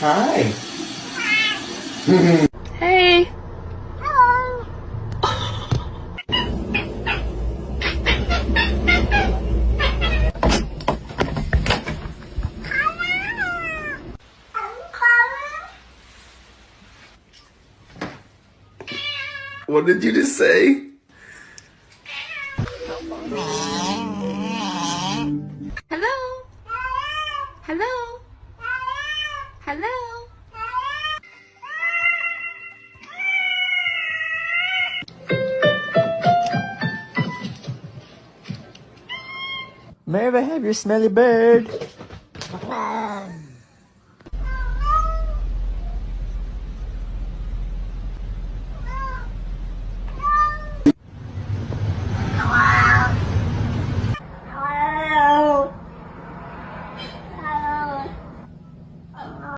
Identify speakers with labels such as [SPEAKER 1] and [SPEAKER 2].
[SPEAKER 1] Hi.
[SPEAKER 2] Hey.
[SPEAKER 1] What did you just say?
[SPEAKER 2] Hello. Hello. Hello.
[SPEAKER 3] May I have your smelly bird?